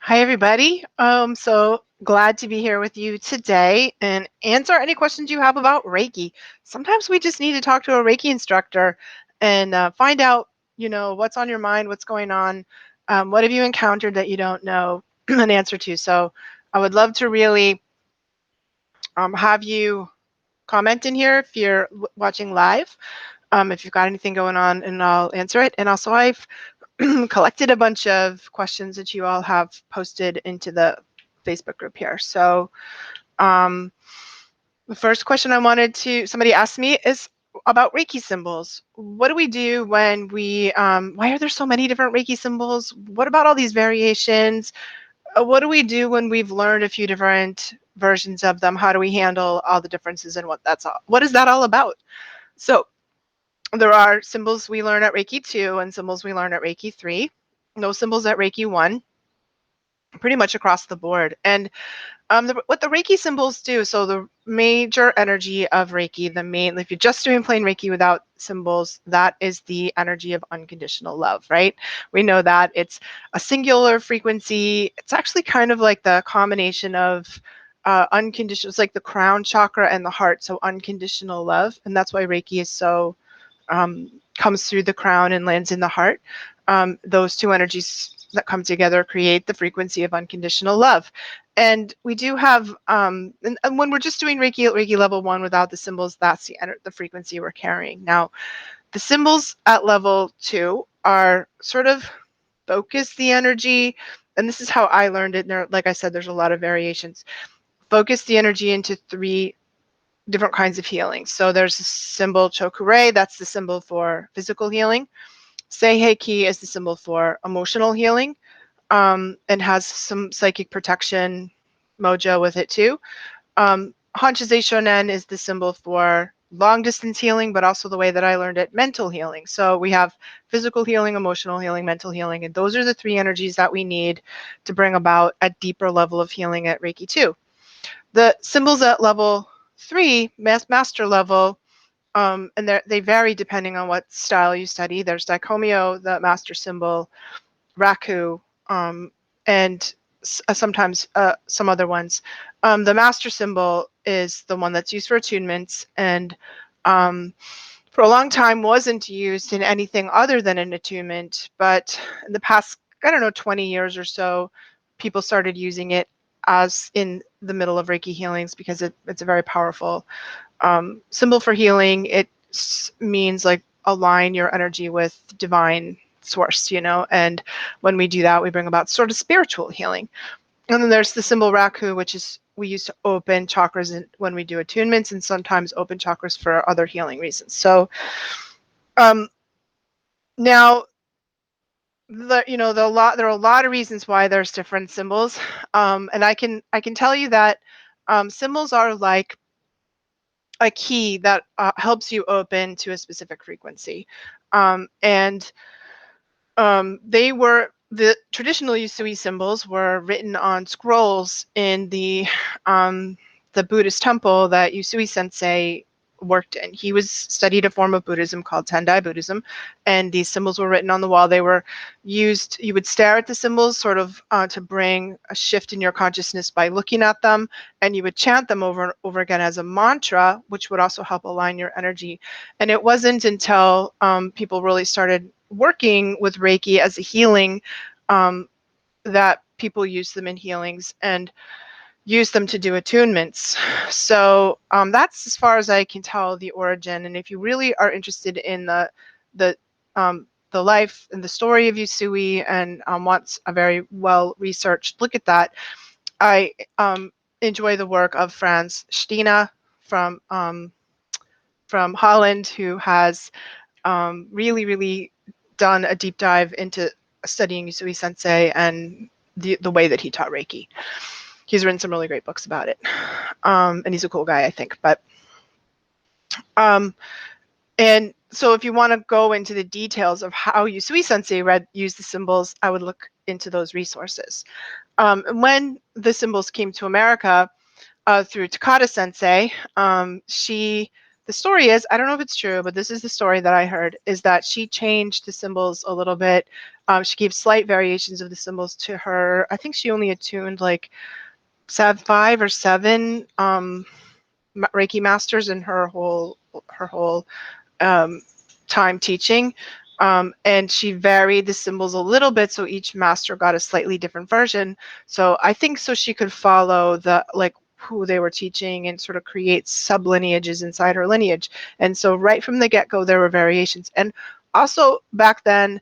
Hi, everybody. So glad to be here with you today and answer any questions you have about Reiki. Sometimes we just need to talk to a Reiki instructor and find out, what's on your mind, what's going on, what have you encountered that you don't know an answer to. So I would love to really have you comment in here if you're watching live, if you've got anything going on, and I'll answer it. And also I've collected a bunch of questions that you all have posted into the Facebook group here. So the first question somebody asked me is about Reiki symbols. What do we do when why are there so many different Reiki symbols? What about all these variations? What do we do when we've learned a few different versions of them? How do we handle all the differences and what is that all about? So there are symbols we learn at Reiki 2 and symbols we learn at Reiki 3. No symbols at Reiki 1, pretty much across the board. And what the Reiki symbols do, so the major energy of Reiki, if you're just doing plain Reiki without symbols, that is the energy of unconditional love, right? We know that it's a singular frequency. It's actually kind of like the combination of unconditional, it's like the crown chakra and the heart, so unconditional love. And that's why Reiki is so, comes through the crown and lands in the heart. Those two energies that come together create the frequency of unconditional love. And we do have, and when we're just doing Reiki at Reiki level 1 without the symbols, that's the frequency we're carrying. Now, the symbols at level 2 are sort of focus the energy, and this is how I learned it. And like I said, there's a lot of variations. Focus the energy into 3 different kinds of healing. So there's a symbol Chokure, that's the symbol for physical healing. Seiheki is the symbol for emotional healing, and has some psychic protection mojo with it too. Hanshizei Shonen is the symbol for long distance healing, but also the way that I learned it, mental healing. So we have physical healing, emotional healing, mental healing, and those are the 3 energies that we need to bring about a deeper level of healing at Reiki 2. The symbols at level 3, master level, and they vary depending on what style you study. There's Daikomyo, the master symbol, Raku, and sometimes some other ones. The master symbol is the one that's used for attunements, and for a long time wasn't used in anything other than an attunement, but in the past, I don't know, 20 years or so, people started using it as in the middle of Reiki healings because it's a very powerful symbol for healing. It means like align your energy with divine source, and when we do that, we bring about sort of spiritual healing. And then there's the symbol Raku, which is we use to open chakras when we do attunements, and sometimes open chakras for other healing reasons. So um, now there are a lot of reasons why there's different symbols, and I can tell you that symbols are like a key that helps you open to a specific frequency. And the traditional Usui symbols were written on scrolls in the Buddhist temple that Usui Sensei worked in. He studied a form of Buddhism called Tendai Buddhism, and these symbols were written on the wall. They were used, you would stare at the symbols sort of to bring a shift in your consciousness by looking at them, and you would chant them over and over again as a mantra, which would also help align your energy. And it wasn't until people really started working with Reiki as a healing that people use them in healings and use them to do attunements. So that's as far as I can tell the origin. And if you really are interested in the life and the story of Usui and wants a very well researched look at that, I enjoy the work of Frans Stina from Holland, who has really done a deep dive into studying Usui Sensei and the way that he taught Reiki. He's written some really great books about it, and he's a cool guy, I think. But and so if you want to go into the details of how Usui Sensei used the symbols, I would look into those resources. When the symbols came to America through Takata Sensei, the story is, I don't know if it's true, but this is the story that I heard, is that she changed the symbols a little bit She gave slight variations of the symbols to her. I think she only attuned like 5 or 7 Reiki masters in her whole um, time teaching. And she varied the symbols a little bit, so each master got a slightly different version. So I think so she could follow the like who they were teaching and sort of create sublineages inside her lineage. And so right from the get-go, there were variations. And also back then,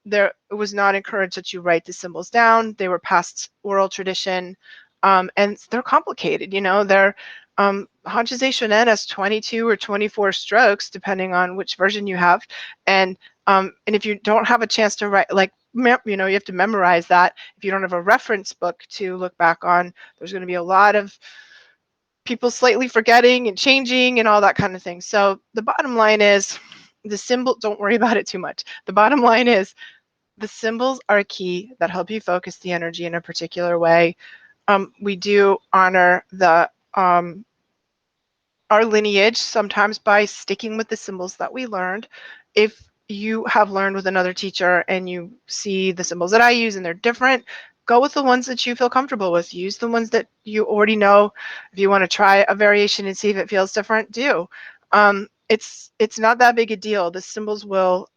there it was not encouraged that you write the symbols down. They were passed oral tradition, and they're complicated. They're Hanjise Shonen has 22 or 24 strokes, depending on which version you have. And if you don't have a chance to write, like, you have to memorize that. If you don't have a reference book to look back on, there's going to be a lot of people slightly forgetting and changing and all that kind of thing. So the bottom line is the symbol, don't worry about it too much. The bottom line is the symbols are key that help you focus the energy in a particular way. We do honor our lineage sometimes by sticking with the symbols that we learned. If you have learned with another teacher and you see the symbols that I use and they're different, go with the ones that you feel comfortable with. Use the ones that you already know. If you want to try a variation and see if it feels different, do. It's not that big a deal. The symbols will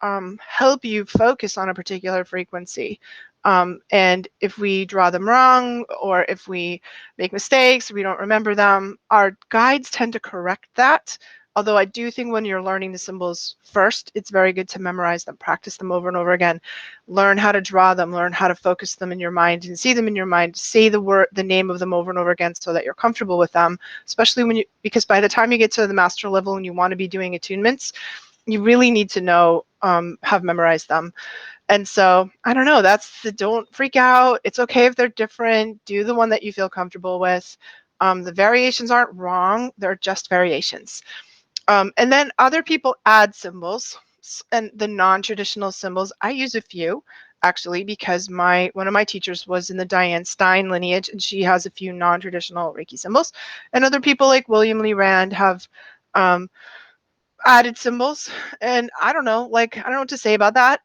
help you focus on a particular frequency. And if we draw them wrong, or if we make mistakes, we don't remember them, our guides tend to correct that. Although I do think when you're learning the symbols first, it's very good to memorize them, practice them over and over again, learn how to draw them, learn how to focus them in your mind and see them in your mind, say the name of them over and over again so that you're comfortable with them, especially because by the time you get to the master level and you want to be doing attunements, you really need to know, have memorized them. And so, I don't know, don't freak out. It's okay if they're different. Do the one that you feel comfortable with. The variations aren't wrong. They're just variations. And then other people add symbols, and the non-traditional symbols. I use a few, actually, because one of my teachers was in the Diane Stein lineage, and she has a few non-traditional Reiki symbols. And other people like William Lee Rand have added symbols. And I don't know what to say about that.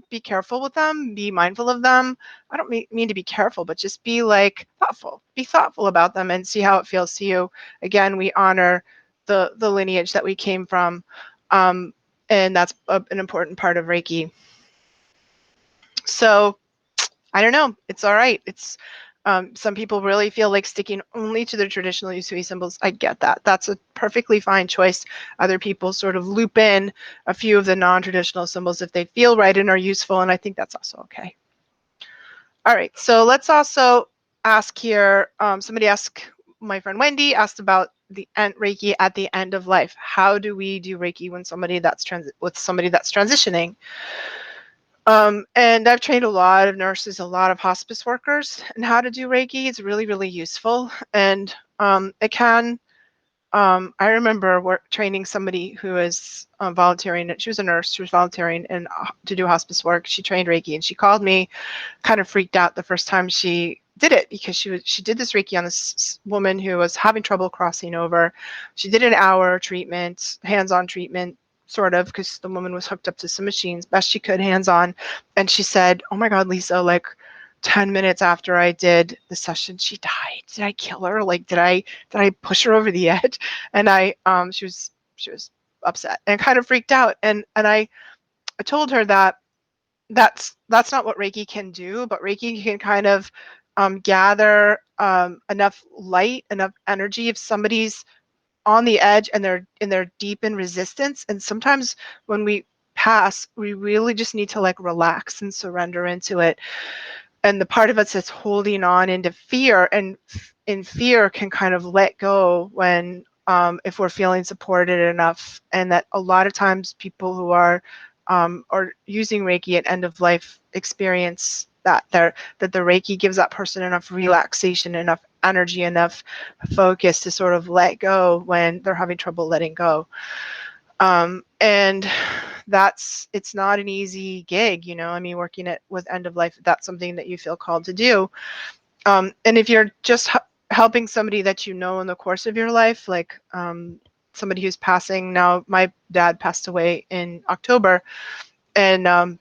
Be careful with them, be mindful of them. I don't mean to be careful, but just be thoughtful. Be thoughtful about them and see how it feels to you. Again, we honor the lineage that we came from, and that's an important part of Reiki. So I don't know. It's all right. Some people really feel like sticking only to the traditional Usui symbols. I get that. That's a perfectly fine choice. Other people sort of loop in a few of the non-traditional symbols if they feel right and are useful, and I think that's also okay. All right, so let's also ask here, my friend Wendy asked about the Reiki at the end of life. How do we do Reiki when somebody that's transitioning? And I've trained a lot of nurses, a lot of hospice workers, and how to do Reiki. It's really, really useful. And it can, I remember training somebody who was volunteering. She was a nurse. She was volunteering to do hospice work. She trained Reiki, and she called me, kind of freaked out the first time she did it, because she did this Reiki on this woman who was having trouble crossing over. She did an hour treatment, hands-on treatment, sort of, because the woman was hooked up to some machines, best she could, hands-on. And she said, "Oh my God, Lisa, 10 minutes after I did the session, she died. Did I kill her? Did I push her over the edge?" And she was upset and kind of freaked out. And I told her that that's not what Reiki can do, but Reiki can kind of gather enough light, enough energy if somebody's on the edge and they're deep in resistance. And sometimes when we pass, we really just need to relax and surrender into it. And the part of us that's holding on into fear, and in fear can kind of let go when if we're feeling supported enough. And that a lot of times people who are using Reiki at end of life experience that the Reiki gives that person enough relaxation, enough energy, enough focus to sort of let go when they're having trouble letting go. And it's not an easy gig, I mean, working with end of life, if that's something that you feel called to do. And if you're just helping somebody that you know in the course of your life, like somebody who's passing now, my dad passed away in October, and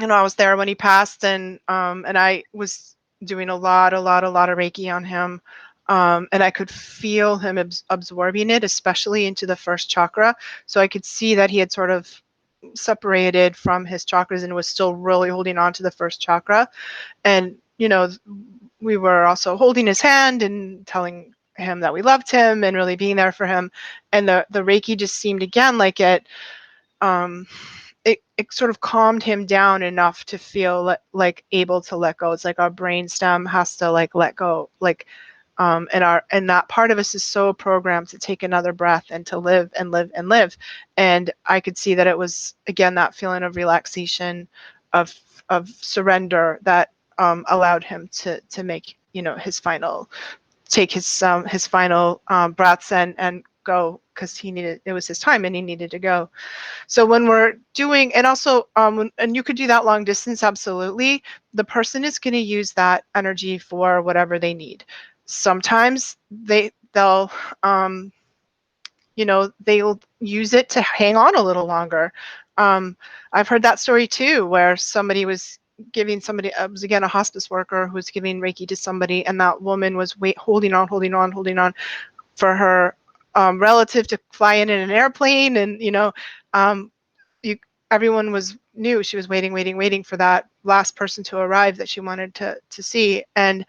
I was there when he passed, and I was doing a lot of Reiki on him. And I could feel him absorbing it, especially into the first chakra. So I could see that he had sort of separated from his chakras and was still really holding on to the first chakra. And, we were also holding his hand and telling him that we loved him and really being there for him. And the Reiki just seemed again like um, it sort of calmed him down enough to feel like able to let go. It's like our brain stem has to like let go, like and that part of us is so programmed to take another breath and to live and live and live. And I could see that it was again that feeling of relaxation, of surrender that allowed him to make his final take his final breaths and go, because he needed, it was his time and he needed to go. So when we're doing, and also, and you could do that long distance, absolutely. The person is going to use that energy for whatever they need. Sometimes they'll, they'll use it to hang on a little longer. I've heard that story too, where somebody was giving somebody, it was again a hospice worker who was giving Reiki to somebody, and that woman was holding on for her relative to fly in an airplane, and um, you, everyone was knew she was waiting for that last person to arrive that she wanted to see. And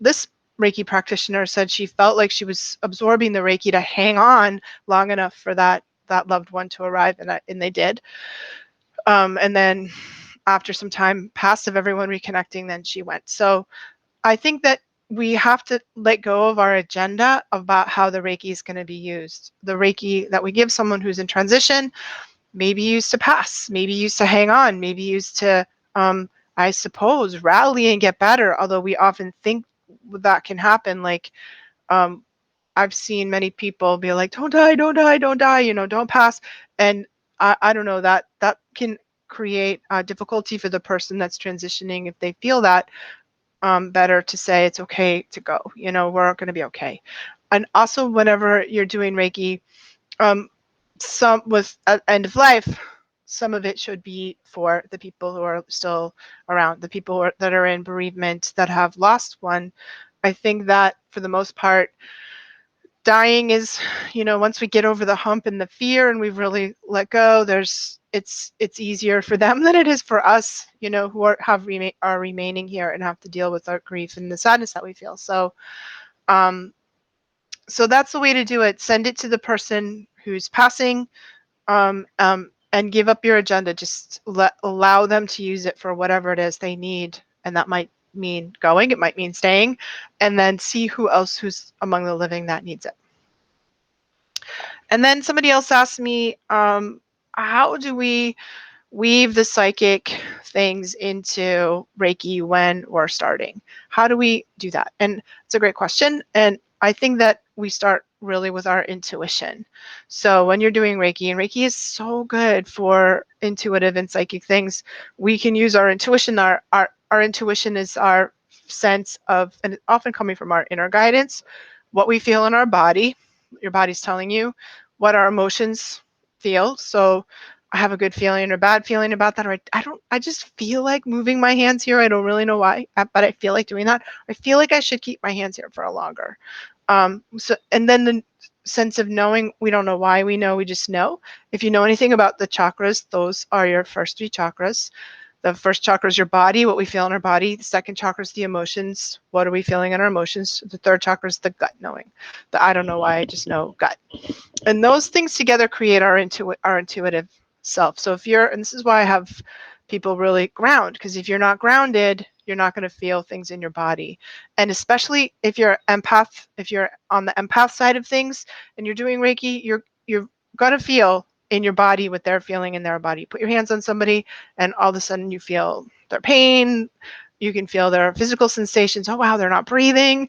this Reiki practitioner said she felt like she was absorbing the Reiki to hang on long enough for that loved one to arrive, and they did. And then after some time passed of everyone reconnecting, then she went. So I think that we have to let go of our agenda about how the Reiki is going to be used. The Reiki that we give someone who's in transition, maybe used to pass, maybe used to hang on, maybe used to, I suppose, rally and get better. Although we often think that can happen. Like, um, I've seen many people be like, "Don't die, don't die, don't die," don't pass. And I don't know, that can create difficulty for the person that's transitioning if they feel that. Better to say it's okay to go. We're going to be okay. And also, whenever you're doing Reiki, um, some with end of life, some of it should be for the people who are still around, the people that are in bereavement, that have lost one. I think that for the most part, dying is, once we get over the hump and the fear and we've really let go, it's easier for them than it is for us, who are remaining here and have to deal with our grief and the sadness that we feel. Um, so that's the way to do it. Send it to the person who's passing, and give up your agenda. Just allow them to use it for whatever it is they need, and that might mean going, it might mean staying, and then see who else who's among the living that needs it. And then somebody else asked me, how do we weave the psychic things into Reiki when we're starting? How do we do that? And it's a great question. And I think that we start really with our intuition. So when you're doing Reiki, and Reiki is so good for intuitive and psychic things, we can use our intuition. Our intuition is our sense of, and often coming from our inner guidance, what we feel in our body. Your body's telling you what our emotions feel. So I have a good feeling or bad feeling about that, or I just feel like moving my hands here. I don't really know why, but I feel like doing that. I feel like I should keep my hands here for a longer. And then the sense of knowing, we don't know why we know, we just know. If you know anything about the chakras, those are your first three chakras. The first chakra is your body, what we feel in our body. The second chakra is the emotions. What are we feeling in our emotions? The third chakra is the gut knowing. The I don't know why, I just know gut. And those things together create our intuitive self. So if you're, and this is why I have people really ground, because if you're not grounded, you're not going to feel things in your body. And especially if you're empath, if you're on the empath side of things and you're doing Reiki, you're going to feel in your body what they're feeling in their body. Put your hands on somebody and all of a sudden you feel their pain. You can feel their physical sensations. Oh, wow, they're not breathing.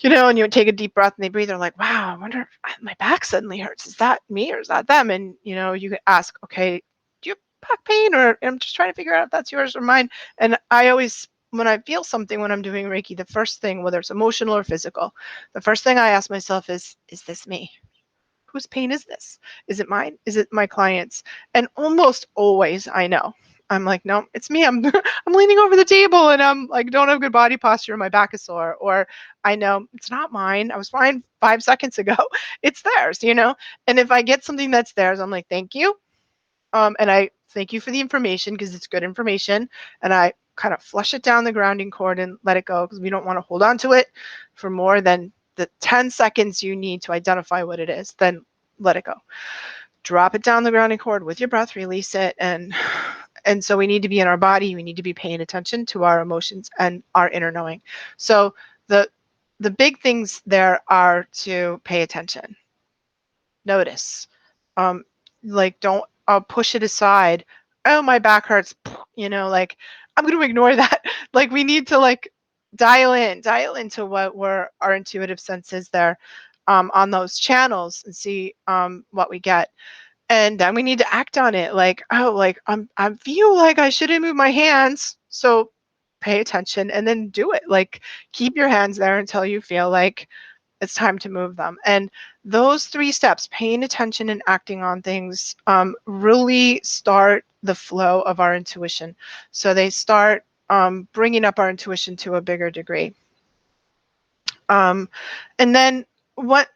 And you take a deep breath and they breathe. They're like, wow, I wonder if my back suddenly hurts. Is that me or is that them? And, you can ask, okay, do you have back pain? Or I'm just trying to figure out if that's yours or mine. And I always, when I feel something when I'm doing Reiki, the first thing, whether it's emotional or physical, the first thing I ask myself is this me? Whose pain is this? Is it mine? Is it my client's? And almost always I know. I'm like, no, it's me. I'm I'm leaning over the table and I'm like, don't have good body posture. My back is sore. Or I know it's not mine. I was fine 5 seconds ago. It's theirs, you know? And if I get something that's theirs, I'm like, thank you. And I thank you for the information because it's good information. And I kind of flush it down the grounding cord and let it go because we don't want to hold on to it for more than the 10 seconds you need to identify what it is. Then let it go. Drop it down the grounding cord with your breath, release it. And so we need to be in our body. We need to be paying attention to our emotions and our inner knowing. So the the big things there are to pay attention, notice, um like don't push it aside. Oh, my back hurts, like I'm going to ignore that. Like we need to like dial into what were our intuitive senses there, on those channels, and see what we get. And then we need to act on it. Like, oh, like I feel like I shouldn't move my hands, so pay attention and then do it. Like keep your hands there until you feel like it's time to move them. And those 3 steps, paying attention and acting on things, really start the flow of our intuition. So they start bringing up our intuition to a bigger degree. Um, and then what?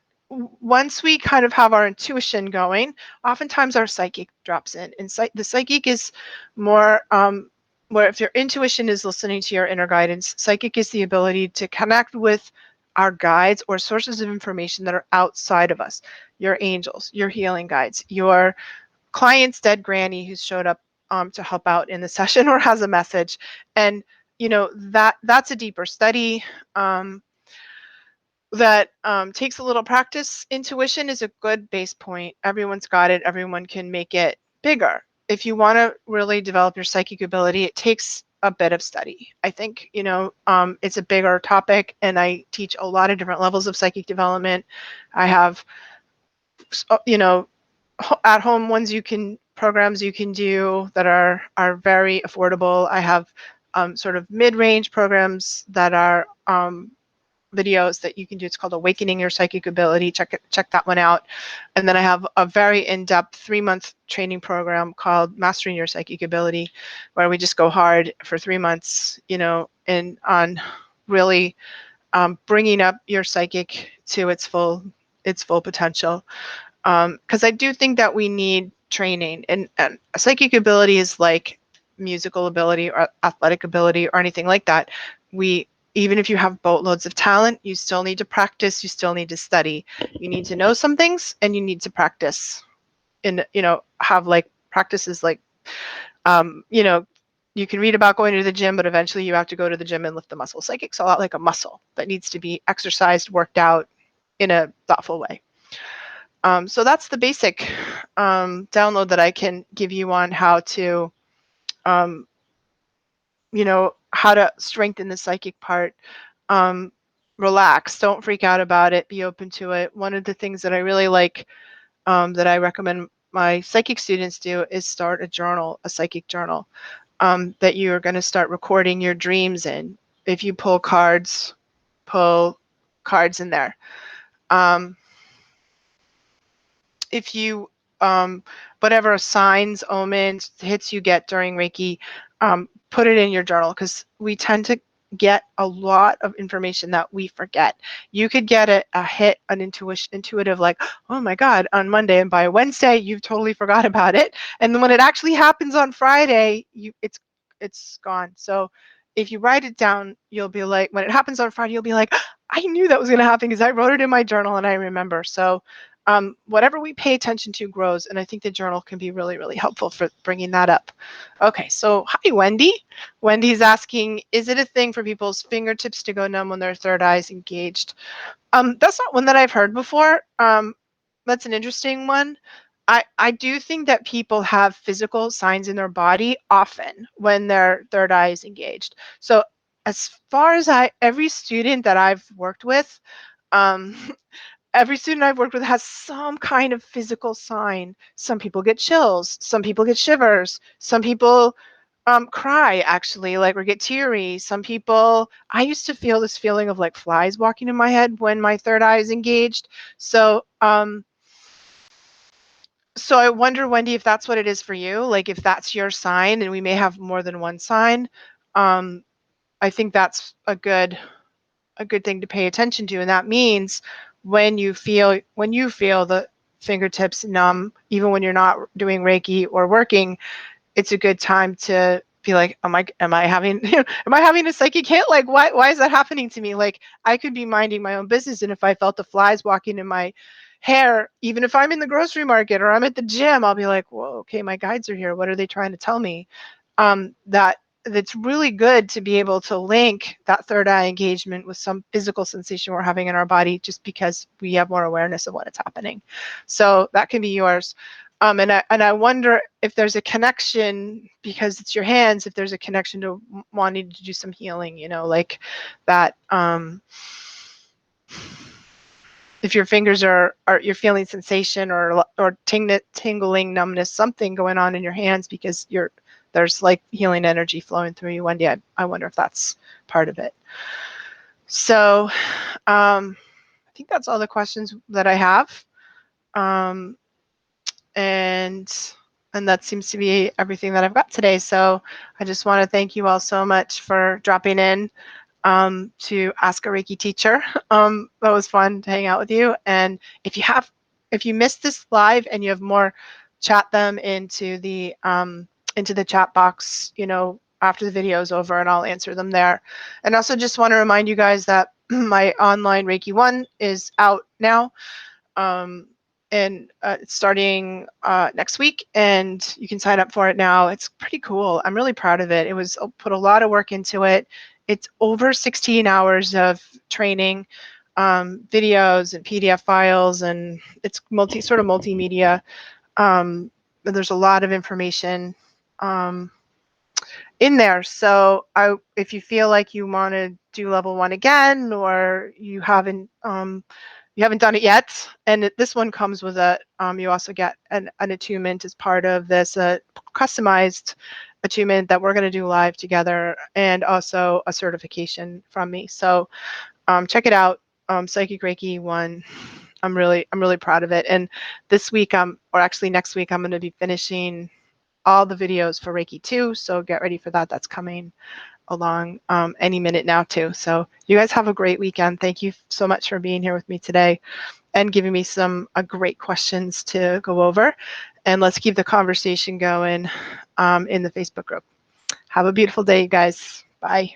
Once we kind of have our intuition going, oftentimes our psychic drops in. And the psychic is more where if your intuition is listening to your inner guidance, psychic is the ability to connect with our guides or sources of information that are outside of us. Your angels, your healing guides, your client's dead granny who's showed up to help out in the session or has a message. And that's a deeper study. That takes a little practice. Intuition is a good base point. Everyone's got it. Everyone can make it bigger. If you want to really develop your psychic ability, it takes a bit of study. I think, it's a bigger topic, and I teach a lot of different levels of psychic development. I have, at home ones programs you can do that are very affordable. I have sort of mid-range programs that are videos that you can do. It's called Awakening Your Psychic Ability. Check that one out. And then I have a very in-depth 3-month training program called Mastering Your Psychic Ability, where we just go hard for 3 months, and on really bringing up your psychic to its full potential. Because I do think that we need training, and psychic ability is like musical ability or athletic ability or anything like that. Even if you have boatloads of talent, you still need to practice, you still need to study. You need to know some things and you need to practice have like practices like, you can read about going to the gym, but eventually you have to go to the gym and lift the muscle. Psychic's a lot like a muscle that needs to be exercised, worked out in a thoughtful way. So that's the basic download that I can give you on how to, how to strengthen the psychic part. Relax, don't freak out about it, be open to it. One of the things that I really like, that I recommend my psychic students do, is start a journal, a psychic journal, that you are going to start recording your dreams in. If you pull cards in there. If you, whatever signs, omens, hits you get during Reiki, put it in your journal, because we tend to get a lot of information that we forget. You could get a hit, an intuitive, like, oh my God, on Monday, and by Wednesday you've totally forgot about it. And then when it actually happens on Friday, it's gone. So if you write it down, you'll be like, when it happens on Friday, you'll be like, I knew that was going to happen because I wrote it in my journal and I remember. So whatever we pay attention to grows, and I think the journal can be really, really helpful for bringing that up. Okay, so hi, Wendy. Wendy's asking, is it a thing for people's fingertips to go numb when their third eye is engaged? That's not one that I've heard before. That's an interesting one. I do think that people have physical signs in their body often when their third eye is engaged. So as far as every student that I've worked with, um, every student I've worked with has some kind of physical sign. Some people get chills, some people get shivers, some people cry, actually, like, or get teary. Some people, I used to feel this feeling of like flies walking in my head when my third eye is engaged. So So I wonder, Wendy, if that's what it is for you, like if that's your sign, and we may have more than one sign. Um, I think that's a good thing to pay attention to, and that means when you feel the fingertips numb, even when you're not doing Reiki or working, it's a good time to be like, am I having am I having a psychic hit? Like why is that happening to me? Like I could be minding my own business, and if I felt the flies walking in my hair, even if I'm in the grocery market or I'm at the gym, I'll be like, whoa, okay, my guides are here. What are they trying to tell me? That That's really good to be able to link that third eye engagement with some physical sensation we're having in our body, just because we have more awareness of what is happening. So that can be yours. And I wonder if there's a connection, because it's your hands, if there's a connection to wanting to do some healing, like that. If your fingers are you're feeling sensation or tingling, numbness, something going on in your hands because there's like healing energy flowing through you, Wendy. I wonder if that's part of it. So I think that's all the questions that I have. Um, and and that seems to be everything that I've got today. So I just want to thank you all so much for dropping in to Ask a Reiki Teacher. That was fun to hang out with you. And if you missed this live and you have more, chat them into the chat box, after the video is over, and I'll answer them there. And also just want to remind you guys that my online Reiki 1 is out now. Um, and it's starting next week, and you can sign up for it now. It's pretty cool. I'm really proud of it. Put a lot of work into it. It's over 16 hours of training, videos and PDF files, and it's multimedia. There's a lot of information in there. So if you feel like you want to do level 1 again, or you haven't done it yet, and this one comes with you also get an attunement as part of this, customized attunement that we're going to do live together, and also a certification from me. So check it out, Psychic Reiki 1. I'm really proud of it. And this week, or actually next week, I'm going to be finishing all the videos for Reiki 2. So get ready for that. That's coming along any minute now too. So you guys have a great weekend. Thank you so much for being here with me today and giving me some great questions to go over. And let's keep the conversation going in the Facebook group. Have a beautiful day, you guys. Bye.